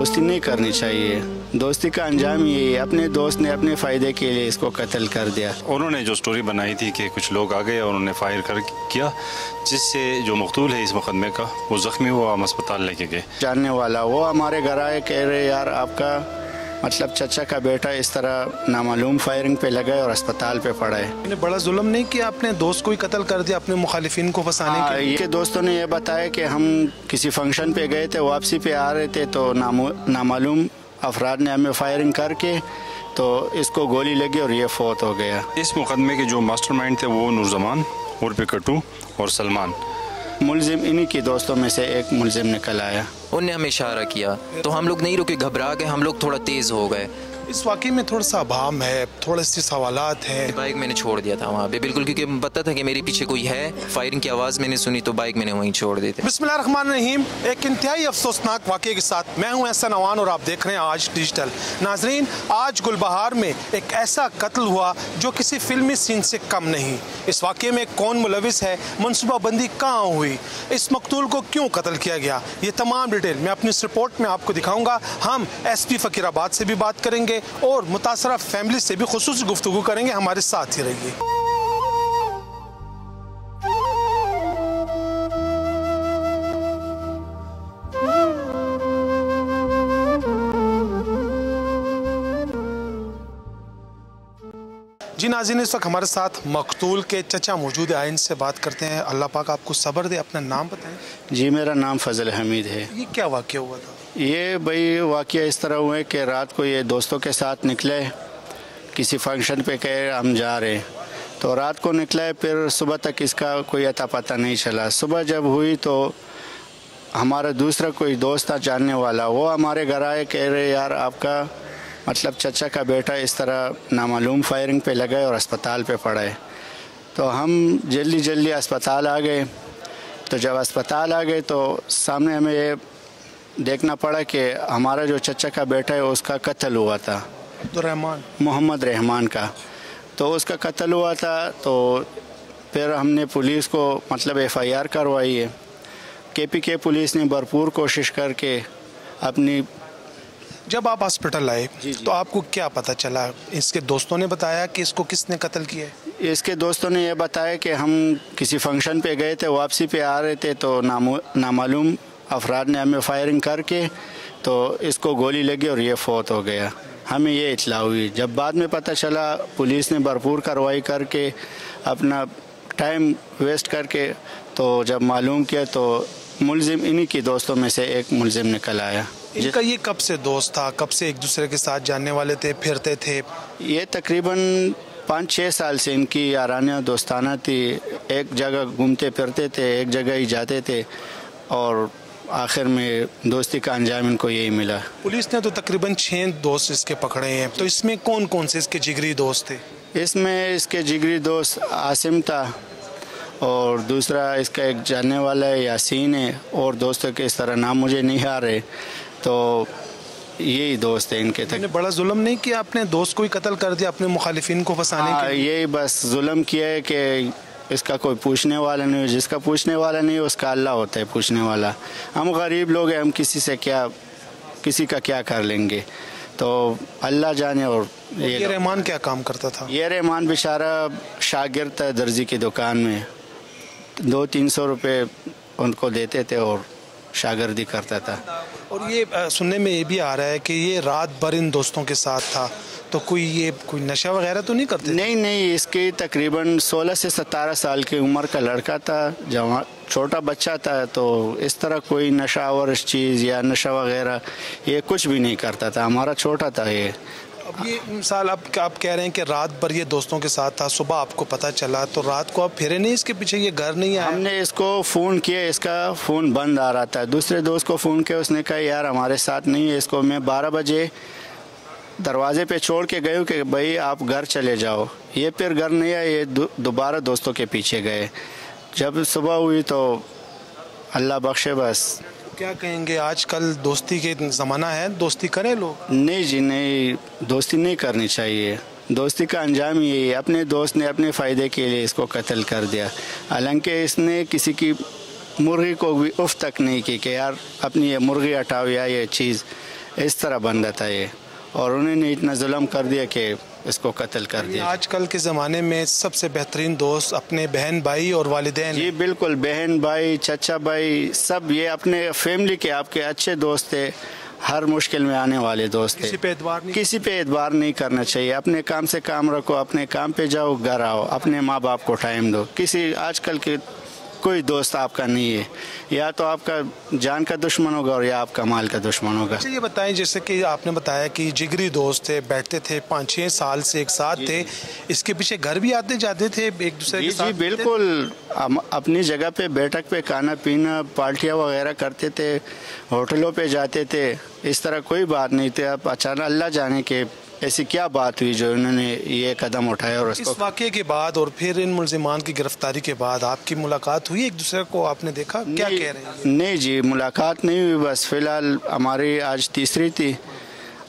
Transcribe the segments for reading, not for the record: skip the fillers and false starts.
दोस्ती नहीं करनी चाहिए। दोस्ती का अंजाम यही है, अपने दोस्त ने अपने फ़ायदे के लिए इसको कत्ल कर दिया। उन्होंने जो स्टोरी बनाई थी कि कुछ लोग आ गए और उन्होंने फायर किया, जिससे जो मकतूल है इस मुकदमे का वो ज़ख्मी हुआ, हम अस्पताल लेके गए। जानने वाला वो हमारे घर आए, कह रहे यार आपका मतलब चचा का बेटा इस तरह नामालूम फायरिंग पे लगा है और अस्पताल पे पड़ा है। बड़ा जुल्म नहीं किया, अपने दोस्त को ही कत्ल कर दिया अपने मुखालिफिन को फंसाने के लिए। ये दोस्तों ने ये बताया कि हम किसी फंक्शन पे गए थे, वापसी पे आ रहे थे तो नामालूम अफराद ने हमें फायरिंग करके तो इसको गोली लगी और ये फौत हो गया। इस मुकदमे के जो मास्टरमाइंड थे वो नूरजमान उर्फ कट्टू और सलमान, मुलजिम इन्हीं के दोस्तों में से एक मुलजिम निकल आया। उनने हमें इशारा किया तो हम लोग नहीं रुके, घबरा गए, हम लोग थोड़ा तेज़ हो गए। इस वाक़े में थोड़ा सा अभाम है, थोड़े से सवालात हैं। बाइक मैंने छोड़ दिया था वहाँ पे बिल्कुल, क्योंकि पता था कि मेरे पीछे कोई है। फायरिंग की आवाज़ मैंने सुनी तो बाइक मैंने वहीं छोड़ दी थी। बिस्मिल्लाहिर्रहमानिर्रहीम। एक इंतहाई अफसोसनाक वाक़े के साथ मैं हूँ एहसन अवान और आप देख रहे हैं आज डिजिटल। नाजरीन, आज गुलबहार में एक ऐसा कत्ल हुआ जो किसी फिल्मी सीन से कम नहीं। इस वाक़े में कौन मुलविस है, मनसूबाबंदी कहाँ हुई, इस मकतूल को क्यों कत्ल किया गया, ये तमाम डिटेल मैं अपनी इस रिपोर्ट में आपको दिखाऊंगा। हम SP फ़कीराबाद से भी बात करेंगे और मुतासरा फैमिली से भी खुसूसी गुफ्तगू करेंगे। हमारे साथ ही रहिए। जी नाज़रीन, इस वक्त हमारे साथ मकतूल के चचा मौजूद है, इनसे बात करते हैं। अल्लाह पाक आपको सब्र दे। अपना नाम बताएं। जी मेरा नाम फजल हमीद है। ये क्या वाक़या हुआ था? ये भाई वाक़या इस तरह हुआ है कि रात को ये दोस्तों के साथ निकले, किसी फंक्शन पे कहे हम जा रहे हैं, तो रात को निकला है, फिर सुबह तक इसका कोई अता पता नहीं चला। सुबह जब हुई तो हमारा दूसरा कोई दोस्त था जानने वाला, वो हमारे घर आए, कह रहे यार आपका मतलब चचा का बेटा इस तरह नामालूम फायरिंग पे लगा है और अस्पताल पे पड़ा है। तो हम जल्दी जल्दी अस्पताल आ गए। तो जब अस्पताल आ गए तो सामने हमें ये देखना पड़ा कि हमारा जो चचा का बेटा है उसका कत्ल हुआ था, मोहम्मद रहमान का, तो उसका कत्ल हुआ था। तो फिर हमने पुलिस को मतलब FIR करवाई है। KPK पुलिस ने भरपूर कोशिश करके अपनी। जब आप हॉस्पिटल आए तो आपको क्या पता चला? इसके दोस्तों ने बताया कि इसको किसने कत्ल किया है? इसके दोस्तों ने यह बताया कि हम किसी फंक्शन पे गए थे, वापसी पे आ रहे थे तो नामालूम अफराद ने हमें फायरिंग करके तो इसको गोली लगी और ये फौत हो गया। हमें ये इत्तला हुई। जब बाद में पता चला, पुलिस ने भरपूर कार्रवाई करके अपना टाइम वेस्ट करके तो जब मालूम किया तो मुलजिम इन्हीं के दोस्तों में से एक मुलजिम निकल आया। इनका ये कब से दोस्त था, कब से एक दूसरे के साथ जानने वाले थे, फिरते थे? ये तकरीबन 5-6 साल से इनकी याराना दोस्ताना थी। एक जगह घूमते फिरते थे, एक जगह ही जाते थे और आखिर में दोस्ती का अंजाम इनको यही मिला। पुलिस ने तो तकरीबन 6 दोस्त इसके पकड़े हैं, तो इसमें कौन कौन से इसके जिगरी दोस्त थे? इसमें इसके जिगरी दोस्त आसिम था और दूसरा इसका एक जानने वाला है यासीन है, और दोस्तों के इस तरह नाम मुझे नहीं आ रहे, तो यही दोस्त है इनके तक। बड़ा जुल्म नहीं किया, अपने दोस्त को ही कत्ल कर दिया अपने मुखालिफिन को फंसाने के लिए? यही बस जुल्म किया है कि इसका कोई पूछने वाला नहीं, जिसका पूछने वाला नहीं उसका अल्लाह होता है पूछने वाला। हम गरीब लोग हैं, हम किसी का क्या कर लेंगे, तो अल्लाह जाने। और ये रहमान क्या काम करता था? ये रहमान बेचारा शागिर्द था दर्जी की दुकान में, 200-300 रुपये उनको देते थे और शागिर्दी करता था। और ये सुनने में ये भी आ रहा है कि ये रात भर इन दोस्तों के साथ था, तो कोई नशा वगैरह तो नहीं करते? नहीं, इसकी तकरीबन 16 से 17 साल की उम्र का लड़का था, जवान छोटा बच्चा था, तो इस तरह कोई नशावर चीज़ या नशा वगैरह ये कुछ भी नहीं करता था। हमारा छोटा था ये। अब ये मिसाल आप कह रहे हैं कि रात भर ये दोस्तों के साथ था, सुबह आपको पता चला तो रात को आप फिरे नहीं इसके पीछे, ये घर नहीं आया? हमने इसको फ़ोन किया, इसका फ़ोन बंद आ रहा था। दूसरे दोस्त को फ़ोन किया, उसने कहा यार हमारे साथ नहीं है। इसको मैं 12 बजे दरवाजे पे छोड़ के गए कि भाई आप घर चले जाओ। ये फिर घर नहीं आए, ये दोबारा दोस्तों के पीछे गए। जब सुबह हुई तो अल्लाह बख्शे। बस क्या कहेंगे, आजकल दोस्ती के ज़माना है, दोस्ती करें लोग? नहीं जी नहीं, दोस्ती नहीं करनी चाहिए। दोस्ती का अंजाम यही है, अपने दोस्त ने अपने फ़ायदे के लिए इसको कत्ल कर दिया। हालांकि इसने किसी की मुर्गी को भी उफ तक नहीं की कि यार अपनी ये मुर्गी हटाओ या ये चीज़। इस तरह बंदा था ये, और उन्होंने इतना जुल्म कर दिया कि इसको कत्ल कर दिया। आजकल के ज़माने में सबसे बेहतरीन दोस्त अपने बहन भाई और वालिदैन। जी बिल्कुल, बहन भाई चचा भाई सब ये अपने फैमिली के आपके अच्छे दोस्त थे, हर मुश्किल में आने वाले दोस्त थे। किसी पे एतबार नहीं करना चाहिए, अपने काम से काम रखो, अपने काम पे जाओ, घर आओ, अपने माँ बाप को टाइम दो। किसी आजकल के कोई दोस्त आपका नहीं है, या तो आपका जान का दुश्मन होगा और या आपका माल का दुश्मन होगा। अच्छा ये बताएं, जैसे कि आपने बताया कि जिगरी दोस्त थे, बैठते थे 5-6 साल से एक साथ थे, इसके पीछे घर भी आते जाते थे एक दूसरे के साथ? जी बिल्कुल, हम अपनी जगह पे बैठक पे खाना पीना पार्टियाँ वगैरह करते थे, होटलों पे जाते थे, इस तरह कोई बात नहीं थी। अब अचानक अल्लाह जाने के ऐसी क्या बात हुई जो उन्होंने ये कदम उठाया। और इस वाक़े के बाद और फिर इन मुलजिमान की गिरफ्तारी के बाद आपकी मुलाकात हुई, एक दूसरे को आपने देखा, क्या कह रहे हैं? नहीं जी, मुलाकात नहीं हुई, बस फ़िलहाल हमारी आज तीसरी थी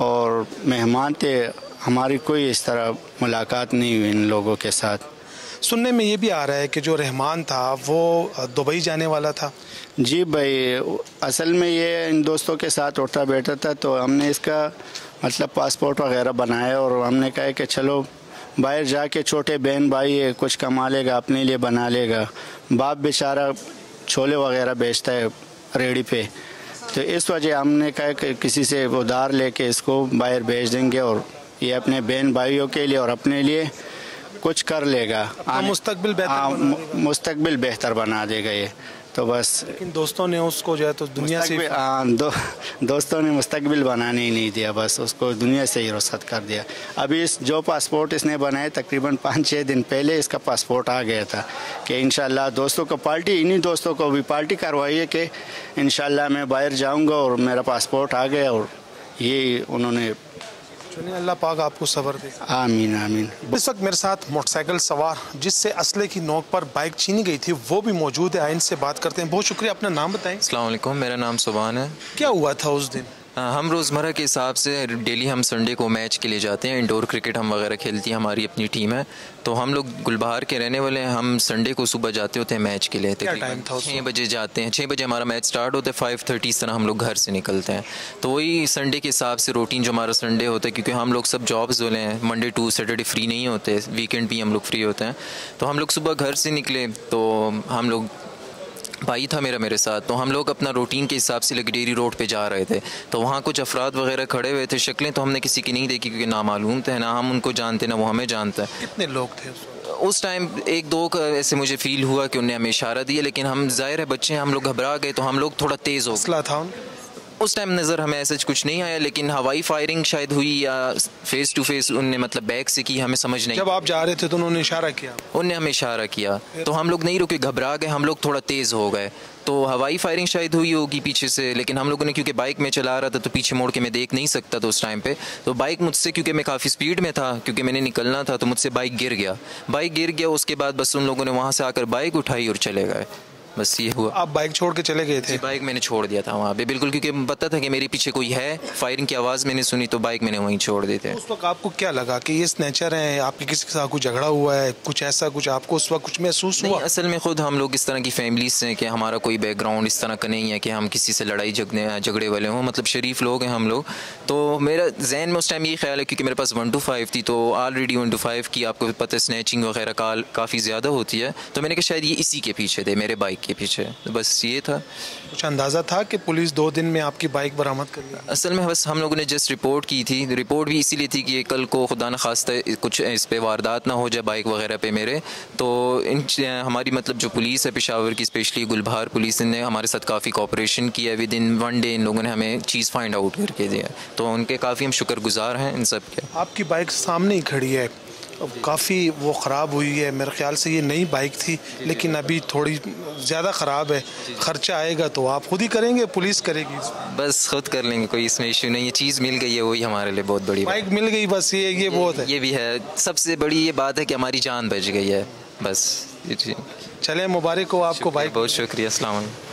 और मेहमान थे हमारी, कोई इस तरह मुलाकात नहीं हुई इन लोगों के साथ। सुनने में ये भी आ रहा है कि जो रहमान था वो दुबई जाने वाला था। जी भाई, असल में ये इन दोस्तों के साथ उठता बैठा था, तो हमने इसका मतलब पासपोर्ट वगैरह बनाया और हमने कहा कि चलो बाहर जाके छोटे बहन भाई है, कुछ कमा लेगा, अपने लिए बना लेगा। बाप बेचारा छोले वगैरह बेचता है रेडी पे, तो इस वजह हमने कहा कि किसी से उधार लेके इसको बाहर भेज देंगे और ये अपने बहन भाइयों के लिए और अपने लिए कुछ कर लेगा, मुस्तकबिल बेहतर बना देगा ये। तो बस लेकिन दोस्तों ने उसको जो है तो दुनिया से दोस्तों ने मुस्तकबिल बनाने ही नहीं दिया, बस उसको दुनिया से ही रुखसत कर दिया। अभी इस जो पासपोर्ट इसने बनाया तकरीबन 5-6 दिन पहले इसका पासपोर्ट आ गया था कि इंशाल्लाह दोस्तों को पार्टी, इन्हीं दोस्तों को भी पार्टी करवाई है कि इंशाल्लाह मैं बाहर जाऊंगा और मेरा पासपोर्ट आ गया, और ये उन्होंने चलिए अल्लाह पाक आपको सब्र दे। आमीन आमीन। इस वक्त मेरे साथ मोटरसाइकिल सवार जिससे असले की नोक पर बाइक छीनी गई थी वो भी मौजूद है, इनसे बात करते हैं। बहुत शुक्रिया, अपना नाम बताएं। अस्सलाम वालेकुम, मेरा नाम सुभान है। क्या हुआ था उस दिन? हम रोज़मर्रा के हिसाब से डेली हम संडे को मैच के लिए जाते हैं, इंडोर क्रिकेट हम वगैरह खेलती हैं, हमारी अपनी टीम है। तो हम लोग गुलबहार के रहने वाले हैं, हम संडे को सुबह जाते होते हैं मैच के लिए। टाइम था? 6 बजे जाते हैं, 6 बजे हमारा मैच स्टार्ट होता है, 5:30 इस तरह हम लोग घर से निकलते हैं। तो वही संडे के हिसाब से रूटीन जो हमारा संडे होता है, क्योंकि हम लोग सब जॉब्स वाले हैं, मंडे टू सैटरडे फ्री नहीं होते, वीकेंड भी हम लोग फ्री होते हैं। तो हम लोग सुबह घर से निकले, तो हम लोग भाई था मेरे साथ, तो हम लोग अपना रूटीन के हिसाब से लग्डेरी रोड पे जा रहे थे। तो वहाँ कुछ अफराद वगैरह खड़े हुए थे, शक्लें तो हमने किसी की नहीं देखी क्योंकि नामालूम थे, ना हम उनको जानते ना वो हमें जानता है। कितने लोग थे उस टाइम? 1-2 का ऐसे मुझे फील हुआ कि उन्हें हमें इशारा दिया, लेकिन हम जाहिर है बच्चे हैं, हम लोग घबरा गए, तो हम लोग थोड़ा तेज़ हो गए था। उस टाइम नज़र हमें ऐसा कुछ नहीं आया, लेकिन हवाई फायरिंग शायद हुई या फेस टू फेस उनने मतलब बैक से की, हमें समझ नहीं। जब आप जा रहे थे तो उन्होंने इशारा किया? उनने हमें इशारा किया, तो हम लोग नहीं रुके, घबरा गए, हम लोग थोड़ा तेज़ हो गए। तो हवाई फायरिंग शायद हुई होगी पीछे से, लेकिन हम लोगों ने, क्योंकि बाइक में चला रहा था तो पीछे मोड़ के मैं देख नहीं सकता था उस टाइम पे। तो बाइक मुझसे, क्योंकि मैं काफ़ी स्पीड में था, क्योंकि मैंने निकलना था, तो मुझसे बाइक गिर गया। उसके बाद बस उन लोगों ने वहाँ से आकर बाइक उठाई और चले गए, बस ये हुआ। आप बाइक छोड़ के चले गए थे? बाइक मैंने छोड़ दिया था वहाँ पे, बिल्कुल, क्योंकि पता था कि मेरे पीछे कोई है, फायरिंग की आवाज़ मैंने सुनी तो बाइक मैंने वहीं छोड़ दी थी। उस वक्त आपको क्या लगा कि ये स्नैचर हैं, आपके किसी के साथ कुछ झगड़ा हुआ है, कुछ ऐसा कुछ आपको उस वक्त कुछ महसूस हुआ? असल में खुद हम लोग इस तरह की फैमिलीज से हैं कि हमारा कोई बैकग्राउंड इस तरह का नहीं है कि हम किसी से लड़ाई झगड़े वाले हों, मतलब शरीफ लोग हैं हम लोग। तो मेरा जहन में उस टाइम ये ख्याल है, क्योंकि मेरे पास 1-5 थी, तो ऑलरेडी 1-5 की आपको पता है स्नैचिंग वगैरह काफ़ी ज़्यादा होती है, तो मैंने कहा शायद ये इसी के पीछे थे, मेरे बाइक के पीछे। बस ये था। कुछ अंदाज़ा था कि पुलिस 2 दिन में आपकी बाइक बरामद कर ली? असल में बस हम लोगों ने जस्ट रिपोर्ट की थी, रिपोर्ट भी इसीलिए थी कि कल को खुदा न खास्ता कुछ इस पे वारदात ना हो जाए बाइक वगैरह पे मेरे। तो हमारी मतलब जो पुलिस है पेशावर की, स्पेशली गुलबहार पुलिस ने हमारे साथ काफ़ी कोऑपरेशन किया। विद इन 1 डे इन लोगों ने हमें चीज़ फाइंड आउट करके दिया, तो उनके काफ़ी हम शुक्रगुजार हैं इन सब के। आपकी बाइक सामने ही खड़ी है, काफ़ी वो ख़राब हुई है, मेरे ख्याल से ये नई बाइक थी, लेकिन अभी थोड़ी ज़्यादा ख़राब है। ख़र्चा आएगा तो आप खुद ही करेंगे, पुलिस करेगी? बस खुद कर लेंगे, कोई इसमें इशू नहीं है। चीज़ मिल गई है, वही हमारे लिए बहुत बड़ी बाइक मिल गई, बस ये बहुत है। ये भी है, सबसे बड़ी ये बात है कि हमारी जान बच गई है, बस। जी चले, मुबारक हो आपको बाइक। बहुत शुक्रिया, अस्सलाम वालेकुम।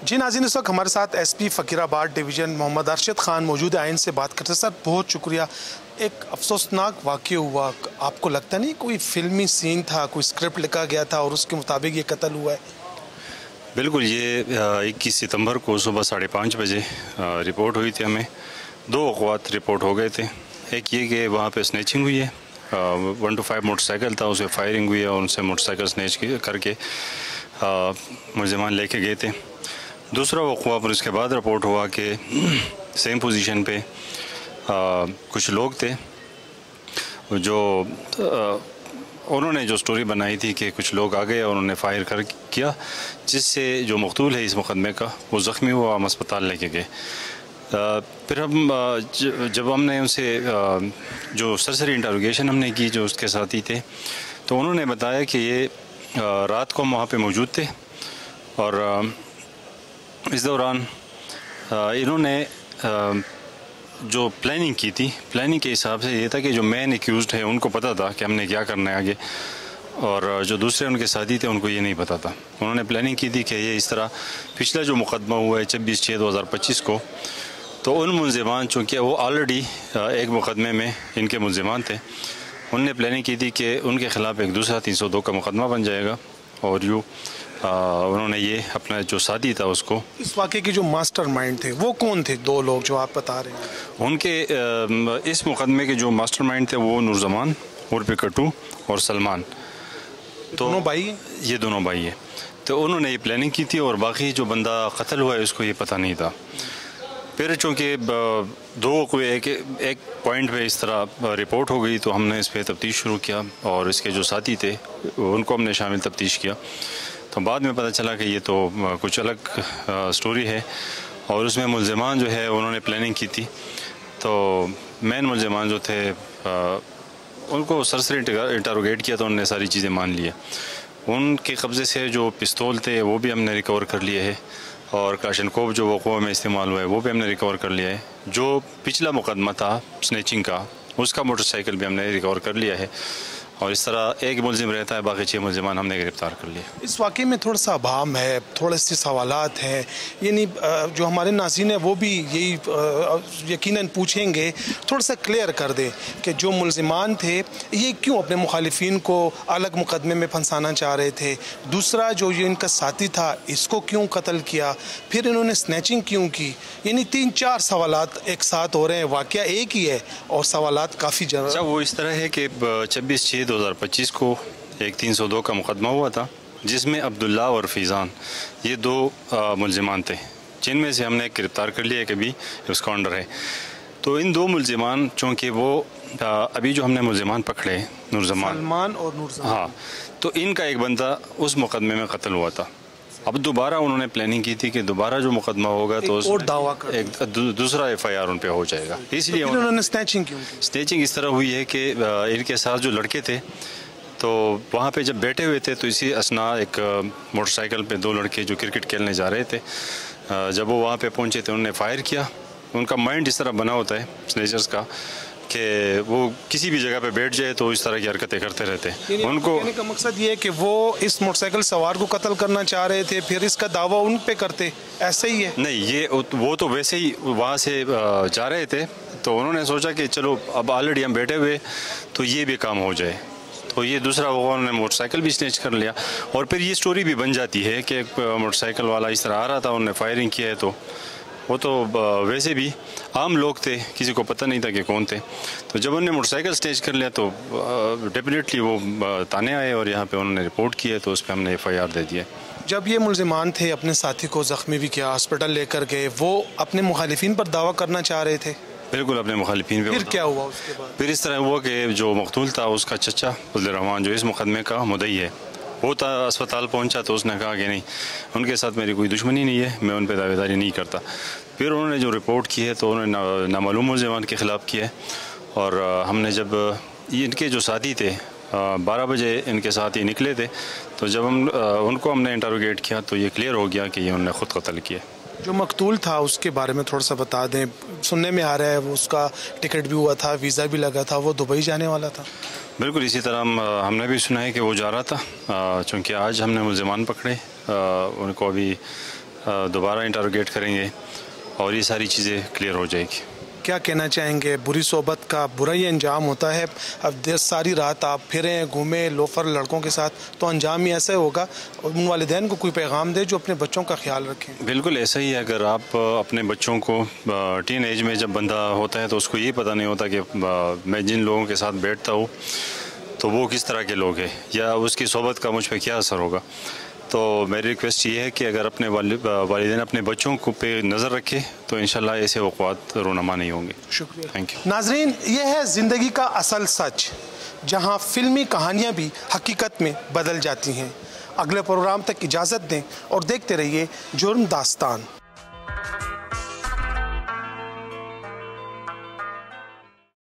जी नाज़रीन, इस वक्त हमारे साथ एसपी फ़कीराबाद डिवीज़न मोहम्मद अरशद ख़ान मौजूद है, इनसे बात करते हैं। सर बहुत शुक्रिया। एक अफसोसनाक वाक़या हुआ, आपको लगता नहीं कोई फ़िल्मी सीन था, कोई स्क्रिप्ट लिखा गया था और उसके मुताबिक ये कत्ल हुआ है? بالکل یہ 21 ستمبر کو صبح 5:30 بجے رپورٹ ہوئی تھی ہمیں. 2 اوقات رپورٹ ہو گئے تھے. ایک یہ کہ وہاں پہ سنیچنگ ہوئی ہے, 1 to 5 موٹر سائیکل تھا, اسے فائرنگ ہوئی ہے اور ان سے موٹر سائیکل سنیچ کر کے ملزمان لے کے گئے تھے. دوسرا وقوع پر اس کے بعد رپورٹ ہوا کہ سیم پوزیشن پہ کچھ لوگ تھے جو انہوں نے جو سٹوری بنائی تھی کہ کچھ لوگ آ گئے اور انہوں نے فائر کیا, جس سے جو مقتول ہے اس مقدمے کا وہ زخمی ہوا, ہم اسپتال لے کے گئے. پھر جب ہم نے ان سے جو سرسری انٹروگیشن ہم نے کی جو اس کے ساتھی تھے, تو انہوں نے بتایا کہ یہ رات کو ہم وہاں پہ موجود تھے اور اس دوران انہوں نے جو پلاننگ کی تھی, پلاننگ کے حساب سے یہ تھا کہ جو مین ایکیوزڈ ہے ان کو پتہ تھا کہ ہم نے کیا کرنا ہے آگے, اور جو دوسرے ان کے ساتھی تھے ان کو یہ نہیں پتہ تھا. انہوں نے پلاننگ کی تھی کہ یہ اس طرح پچھلا جو مقدمہ ہوا ہے 26/6/2025 کو, تو ان ملزمان چونکہ وہ آلریڈی ایک مقدمے میں ان کے ملزمان تھے, انہوں نے پلاننگ کی تھی کہ ان کے خلاف ایک دوسرا 302 کا مقدمہ بن جائے گا, اور انہوں نے یہ اپنا جو ساتھی تھا اس کو. اس واقعے کے جو ماسٹر مائنڈ تھے وہ کون تھے؟ 2 لوگ جو آپ بتا رہے ہیں ان کے اس مقدمے کے جو ماسٹر مائنڈ تھے وہ نورزمان عرف کٹو اور سلمان. تو دونوں بھائی ہیں؟ یہ دونوں بھائی ہیں. تو انہوں نے یہ پلاننگ کی تھی اور باقی جو بندہ قتل ہوا ہے اس کو یہ پتہ نہیں تھا. پھر چونکہ 2 کو ایک پوائنٹ پہ اس طرح رپورٹ ہو گئی تو ہم نے اس پہ تفتیش شروع کیا, اور اس کے جو ساتھی تھے ان کو ہم نے شامل تفتیش کیا. تو بعد میں پتہ چلا کہ یہ تو کچھ الگ سٹوری ہے, اور اس میں ملزمان جو ہے انہوں نے پلاننگ کی تھی. تو مین ملزمان جو تھے ان کو سرسری انٹروگیٹ کیا تو انہوں نے ساری چیزیں مان لی ہے. ان کے قبضے سے جو پستول تھے وہ بھی ہم نے ریکور کر لیے ہے, اور کاشنکوف جو وقوع میں استعمال ہوا ہے وہ بھی ہم نے ریکور کر لیا ہے. جو پچھلا مقدمہ تھا سنیچنگ کا اس کا موٹر سائیکل بھی ہم نے ریکور کر لیا ہے, اور اس طرح ایک ملزم رہتا ہے, باقی 6 ملزمان ہم نے گرفتار کر لیے. اس واقعے میں تھوڑا سا ابہام ہے, تھوڑے سے سوالات ہیں, یعنی جو ہمارے ناظرین ہیں وہ بھی یہی یقیناً پوچھیں گے, تھوڑا سا کلیئر کر دیں کہ جو ملزمان تھے یہ کیوں اپنے مخالفین کو الگ مقدمے میں پھنسانا چاہ رہے تھے, دوسرا جو یہ ان کا ساتھی تھا اس کو کیوں قتل کیا, پھر انہوں نے سنیچنگ کیوں کی. یعنی 3-4 سوالات ایک ساتھ ہو رہے ہیں. واقعہ ایک ہی ہے اور سوالات کافی اچھا, وہ اس طرح ہے کہ 26/6/2025 کو ایک 302 کا مقدمہ ہوا تھا جس میں عبداللہ اور فیضان یہ 2 ملزمان تھے, جن میں سے ہم نے گرفتار کر لیا کہ ابھی اسکانڈر ہے. تو ان 2 ملزمان چونکہ وہ ابھی جو ہم نے ملزمان پکڑے نورزمان سلمان اور نورزمان, ہاں, تو ان کا ایک بندہ اس مقدمے میں قتل ہوا تھا. اب دوبارہ انہوں نے پلاننگ کی تھی کہ دوبارہ جو مقدمہ ہوگا تو ایک دوسرا FIR ان پہ ہو جائے گا. اس لیے انہوں نے سنیچنگ کیوں کی؟ سنیچنگ اس طرح ہوئی ہے کہ ان کے ساتھ جو لڑکے تھے تو وہاں پہ جب بیٹھے ہوئے تھے تو اسی اثناء ایک موٹر سائیکل پہ 2 لڑکے جو کرکٹ کھیلنے جا رہے تھے, جب وہ وہاں پہ پہنچے تھے انہوں نے فائر کیا. ان کا مائنڈ اس طرح بنا ہوتا ہے سنیچرز کا کہ وہ کسی بھی جگہ پہ بیٹھ جائے تو اس طرح کی حرکتیں کرتے رہتے ہیں. ان کو کہنے کا مقصد یہ ہے کہ وہ اس موٹر سائیکل سوار کو قتل کرنا چاہ رہے تھے, پھر اس کا دعویٰ ان پہ کرتے, ایسے ہی ہے؟ نہیں, یہ وہ تو ویسے ہی وہاں سے جا رہے تھے تو انہوں نے سوچا کہ چلو اب آلریڈی ہم بیٹھے ہوئے تو یہ بھی کام ہو جائے, تو یہ دوسرا وہ انہوں نے موٹر سائیکل بھی سنیچ کر لیا. اور پھر یہ سٹوری بھی بن جاتی ہے کہ ایک موٹر سائیکل والا اس طرح آ رہا تھا, انہوں نے فائرنگ کیا ہے, تو وہ تو ویسے بھی عام لوگ تھے, کسی کو پتہ نہیں تھا کہ کون تھے. تو جب انہوں نے موٹر سائیکل سٹیج کر لیا تو ڈیفینیٹلی وہ تانے آئے اور یہاں پہ انہوں نے رپورٹ کی ہے, تو اس پہ ہم نے FIR دے دیا. جب یہ ملزمان تھے اپنے ساتھی کو زخمی بھی کیا, ہاسپٹل لے کر گئے, وہ اپنے مخالفین پر دعویٰ کرنا چاہ رہے تھے؟ بالکل, اپنے مخالفین پہ. پھر کیا ہوا اس کے بعد؟ پھر اس طرح ہوا کہ جو مقتول تھا اس کا چچا عبدالرحمان جو اس مقدمے کا مدعی ہے وہ تھا, اسپتال پہنچا تو اس نے کہا کہ نہیں, ان کے ساتھ میری کوئی دشمنی نہیں ہے, میں ان پہ دعوے داری نہیں کرتا. پھر انہوں نے جو رپورٹ کی ہے تو انہوں نے نامعلوم ملزمان کے خلاف کی ہے, اور ہم نے جب ان کے جو ساتھی تھے 12 بجے ان کے ساتھ ہی نکلے تھے, تو جب ان کو ہم نے انٹروگیٹ کیا تو یہ کلیئر ہو گیا کہ یہ انہوں نے خود قتل کیا. جو مقتول تھا اس کے بارے میں تھوڑا سا بتا دیں. سننے میں آ رہا ہے وہ اس کا ٹکٹ بھی ہوا تھا, ویزا بھی لگا تھا, وہ دبئی جانے والا تھا. بالکل اسی طرح ہم نے بھی سنا ہے کہ وہ جا رہا تھا. چونکہ آج ہم نے ملزمان پکڑے, ان کو ابھی دوبارہ انٹروگیٹ کریں گے اور یہ ساری چیزیں کلیئر ہو جائے گی. क्या कहना चाहेंगे? बुरी सोबत का बुरा ही अंजाम होता है। अब सारी रात आप फिरें घूमें लोफर लड़कों के साथ, तो अंजाम ही ऐसा होगा। उन वालिदैन को कोई पैगाम दे जो अपने बच्चों का ख्याल रखें। बिल्कुल ऐसा ही है। अगर आप अपने बच्चों को टीन एज में जब बंदा होता है तो उसको ये पता नहीं होता कि मैं जिन लोगों के साथ बैठता हूँ तो वो किस तरह के लोग हैं या उसकी सोबत का मुझ पर क्या असर होगा। तो मेरी रिक्वेस्ट ये है कि अगर अपने वालिदैन अपने बच्चों को पे नज़र रखे तो इंशाल्लाह ऐसे वक़्त रोनमा नहीं होंगे। शुक्रिया। Thank you. नाजरीन, ये है ज़िंदगी का असल सच, जहाँ फिल्मी कहानियाँ भी हकीकत में बदल जाती हैं। अगले प्रोग्राम तक इजाज़त दें और देखते रहिए जुर्म दास्तान।